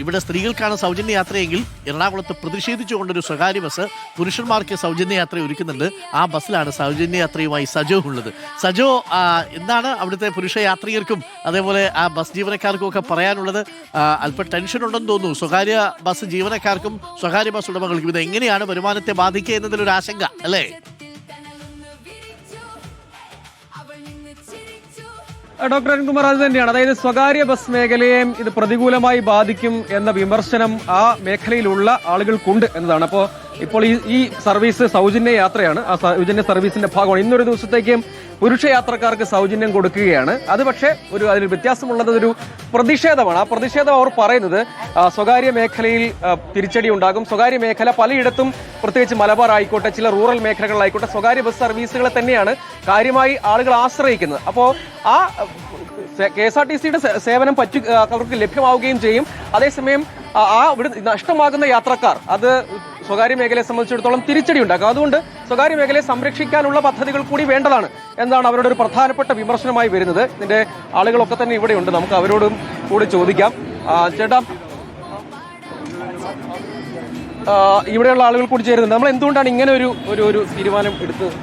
ഇവിടെ സ്ത്രീകൾക്കാണ് സൗജന്യ യാത്രയെങ്കിൽ എറണാകുളത്ത് പ്രതിഷേധിച്ചുകൊണ്ടൊരു സ്വകാര്യ ബസ് പുരുഷന്മാർക്ക് സൗജന്യ യാത്ര ഒരുക്കുന്നുണ്ട്. ആ ബസ്സിലാണ് സൗജന്യ യാത്രയുമായി സജോ ഉള്ളത്. സജോ, എന്താണ് അവിടുത്തെ പുരുഷ യാത്രികർക്കും അതേപോലെ ആ ബസ് ജീവനക്കാർക്കും ഒക്കെ പറയാനുള്ളത്? അല്പം ടെൻഷൻ ഉണ്ടെന്ന് തോന്നുന്നു സ്വകാര്യ ബസ് ജീവനക്കാർക്കും സ്വകാര്യ ബസ് ഉടമകൾക്കും. ഇത് എങ്ങനെയാണ് വരുമാനത്തെ ബാധിക്കുക എന്നതിലൊരു ആശങ്ക അല്ലേ? ഡോക്ടർ അരുൺകുമാർ, അത് തന്നെയാണ്. അതായത് സ്വകാര്യ ബസ് മേഖലയെ ഇത് പ്രതികൂലമായി ബാധിക്കും എന്ന വിമർശനം ആ മേഖലയിലുള്ള ആളുകൾക്കുണ്ട് എന്നതാണ്. ഇപ്പോൾ ഈ സർവീസ് സൗജന്യ യാത്രയാണ്. ആ സൗജന്യ സർവീസിന്റെ ഭാഗമാണ്. ഇന്നൊരു ദിവസത്തേക്കും പുരുഷ യാത്രക്കാർക്ക് സൗജന്യം കൊടുക്കുകയാണ്. അത് പക്ഷേ അതിൽ വ്യത്യാസമുള്ളത് ഒരു പ്രതിഷേധമാണ്. ആ പ്രതിഷേധം അവർ പറയുന്നത് സ്വകാര്യ മേഖലയിൽ തിരിച്ചടി ഉണ്ടാകും. സ്വകാര്യ മേഖല പലയിടത്തും, പ്രത്യേകിച്ച് മലബാർ ആയിക്കോട്ടെ, ചില റൂറൽ മേഖലകളിലായിക്കോട്ടെ, സ്വകാര്യ ബസ് സർവീസുകളെ തന്നെയാണ് കാര്യമായി ആളുകൾ ആശ്രയിക്കുന്നത്. അപ്പോൾ ആ KSRTCയുടെ സേവനം അവർക്ക് ലഭ്യമാവുകയും ചെയ്യും. അതേസമയം ഇവിടെ നഷ്ടമാകുന്ന യാത്രക്കാർ അത് സ്വകാര്യ മേഖലയെ സംബന്ധിച്ചിടത്തോളം തിരിച്ചടി ഉണ്ടാക്കും. അതുകൊണ്ട് സ്വകാര്യ മേഖലയെ സംരക്ഷിക്കാനുള്ള പദ്ധതികൾ കൂടി വേണ്ടതാണ് എന്നാണ് അവരുടെ ഒരു പ്രധാനപ്പെട്ട വിമർശനമായി വരുന്നത്. ഇതിന്റെ ആളുകളൊക്കെ തന്നെ ഇവിടെയുണ്ട്. നമുക്ക് അവരോടും കൂടി ചോദിക്കാം. ചേട്ടാ, ഇവിടെയുള്ള ആളുകൾ കൂടി ചേരുന്നുണ്ട്. നമ്മൾ എന്തുകൊണ്ടാണ് ഇങ്ങനെ ഒരു തീരുമാനം എടുത്തത്?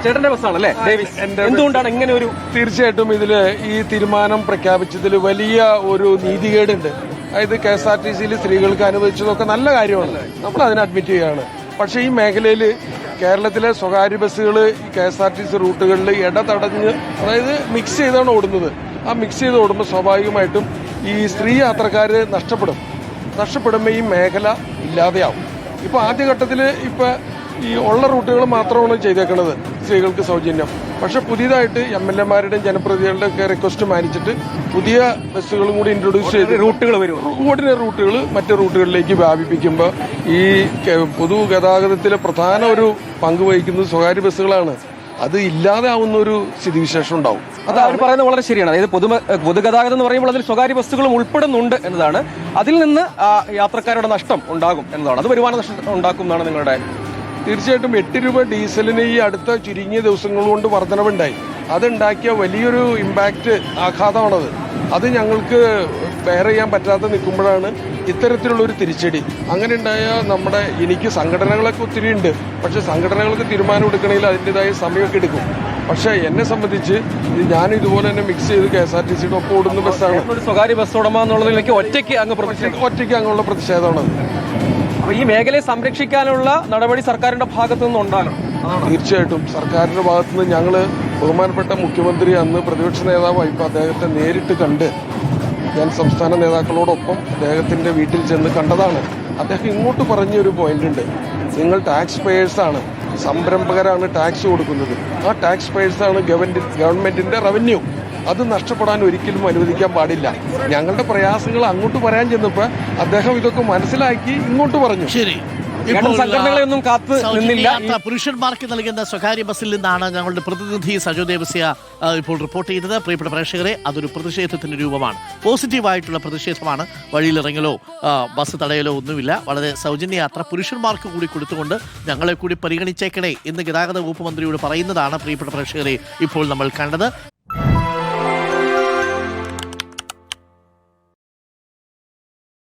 ചേട്ടന്റെ ബസ്സാണല്ലേ ഡേവിസ്? എന്തുകൊണ്ടാണ് ഇങ്ങനെ ഒരു? തീർച്ചയായിട്ടും ഇതില് ഈ തീരുമാനം പ്രഖ്യാപിച്ചതിൽ വലിയ ഒരു നീതികേടുണ്ട്. അതായത് KSRTCയിൽ സ്ത്രീകൾക്ക് അനുവദിച്ചതൊക്കെ നല്ല കാര്യമാണ്, നമ്മൾ അതിനെ അഡ്മിറ്റ് ചെയ്യുകയാണ്. പക്ഷേ ഈ മേഖലയിൽ കേരളത്തിലെ സ്വകാര്യ ബസ്സുകൾ KSRTC റൂട്ടുകളിൽ ഇടതടഞ്ഞ്, അതായത് മിക്സ് ചെയ്താണ് ഓടുന്നത്. ആ മിക്സ് ചെയ്ത് ഓടുമ്പോൾ സ്വാഭാവികമായിട്ടും ഈ സ്ത്രീ യാത്രക്കാർ നഷ്ടപ്പെടുമ്പോൾ ഈ മേഖല ഇല്ലാതെയാവും. ഇപ്പോൾ ആദ്യഘട്ടത്തിൽ ഈ ഉള്ള റൂട്ടുകൾ മാത്രമാണ് ചെയ്തേക്കുന്നത് സ്ത്രീകൾക്ക് സൗജന്യം. പക്ഷെ പുതിയതായിട്ട് MLA-മാരുടെയും ജനപ്രതിനിധികളുടെ ഒക്കെ റിക്വസ്റ്റ് മാനിച്ചിട്ട് പുതിയ ബസ്സുകളും കൂടി ഇൻട്രൊഡ്യൂസ് ചെയ്ത് ഓർഡിനറി റൂട്ടുകൾ മറ്റു റൂട്ടുകളിലേക്ക് വ്യാപിപ്പിക്കുമ്പോൾ ഈ പൊതുഗതാഗതത്തിലെ പ്രധാന ഒരു പങ്ക് വഹിക്കുന്നത് സ്വകാര്യ ബസ്സുകളാണ്. അത് ഇല്ലാതെ ആവുന്ന ഒരു സ്ഥിതിവിശേഷം ഉണ്ടാവും. അത് അവർ പറയുന്നത് വളരെ ശരിയാണ്. അതായത് പൊതുഗതാഗതം എന്ന് പറയുമ്പോൾ അതിൽ സ്വകാര്യ ബസ്സുകളും ഉൾപ്പെടുന്നുണ്ട് എന്നതാണ്. അതിൽ നിന്ന് യാത്രക്കാരുടെ നഷ്ടം ഉണ്ടാകും എന്നതാണ്. അത് വരുമാന നഷ്ടം ഉണ്ടാക്കും എന്നാണ് നിങ്ങളുടെ? തീർച്ചയായിട്ടും 8 രൂപ ഡീസലിന് ഈ അടുത്ത ചുരുങ്ങിയ ദിവസങ്ങൾ കൊണ്ട് വർധനവുണ്ടായി. അതുണ്ടാക്കിയ വലിയൊരു ഇമ്പാക്റ്റ്, ആഘാതമാണത്. അത് ഞങ്ങൾക്ക് ബെയർ ചെയ്യാൻ പറ്റാതെ നിൽക്കുമ്പോഴാണ് ഇത്തരത്തിലുള്ളൊരു തിരിച്ചടി. അങ്ങനെ ഉണ്ടായ എനിക്ക് സംഘടനകളൊക്കെ ഒത്തിരി ഉണ്ട്. പക്ഷെ സംഘടനകൾക്ക് തീരുമാനം എടുക്കണമെങ്കിൽ അതിൻ്റെതായ സമയമൊക്കെ എടുക്കും. പക്ഷെ എന്നെ സംബന്ധിച്ച് ഞാൻ ഇതുപോലെ തന്നെ മിക്സ് ചെയ്ത് KSRTCയുടെ ഒപ്പം ഓടുന്ന ബസ്സാണ്. ഒരു സ്വകാര്യ ബസ് ഉടമ എന്നുള്ളതിലേക്ക് ഒറ്റയ്ക്ക് അങ്ങുള്ള പ്രതിഷേധമാണത്. ഈ മേഖലയെ സംരക്ഷിക്കാനുള്ള നടപടി സർക്കാരിന്റെ ഭാഗത്തു നിന്നുണ്ടാകണം. തീർച്ചയായിട്ടും സർക്കാരിന്റെ ഭാഗത്തു നിന്ന് ഞങ്ങൾ ബഹുമാനപ്പെട്ട മുഖ്യമന്ത്രി അന്ന് പ്രതിപക്ഷ നേതാവായിപ്പോൾ അദ്ദേഹത്തെ നേരിട്ട് കണ്ട് ഞാൻ സംസ്ഥാന നേതാക്കളോടൊപ്പം അദ്ദേഹത്തിന്റെ വീട്ടിൽ ചെന്ന് കണ്ടതാണ്. അദ്ദേഹം ഇങ്ങോട്ട് പറഞ്ഞൊരു പോയിന്റ് ഉണ്ട്. നിങ്ങൾ ടാക്സ് പേയേഴ്സാണ്, സംരംഭകരാണ് ടാക്സ് കൊടുക്കുന്നത്. ആ ടാക്സ് പേയേഴ്സാണ് ഗവൺമെന്റിന്റെ റവന്യൂ. അത് നഷ്ടപ്പെടാൻ ഒരിക്കലും അനുവദിക്കാൻ പാടില്ല. ഞങ്ങളുടെ പ്രയാസങ്ങൾ അങ്ങോട്ട് പറയാൻ ചെന്നപ്പോൾ അദ്ദേഹം ഇതൊക്കെ മനസ്സിലാക്കി ഇങ്ങോട്ട് പറഞ്ഞു. ശരി, സംഘടനകളെയൊന്നും കാത്തു നിന്നില്ല. പുരുഷന്മാർക്ക് നൽകുന്ന സ്വകാര്യ ബസ്സിൽ നിന്നാണ് ഞങ്ങളുടെ പ്രതിനിധി സജോ ദേവസ്യ ഇപ്പോൾ റിപ്പോർട്ട് ചെയ്തത്. പ്രിയപ്പെട്ട പ്രേക്ഷകരെ, അതൊരു പ്രതിഷേധത്തിന്റെ രൂപമാണ്, പോസിറ്റീവായിട്ടുള്ള പ്രതിഷേധമാണ്. വഴിയിലിറങ്ങലോ ബസ് തടയലോ ഒന്നുമില്ല. വളരെ സൗജന്യ യാത്ര പുരുഷന്മാർക്ക് കൂടി കൊടുത്തുകൊണ്ട് ഞങ്ങളെ കൂടി പരിഗണിച്ചേക്കണേ എന്ന് ഗതാഗത വകുപ്പ് മന്ത്രിയോട് പറയുന്നതാണ് പ്രിയപ്പെട്ട പ്രേക്ഷകരെ ഇപ്പോൾ നമ്മൾ കണ്ടത്.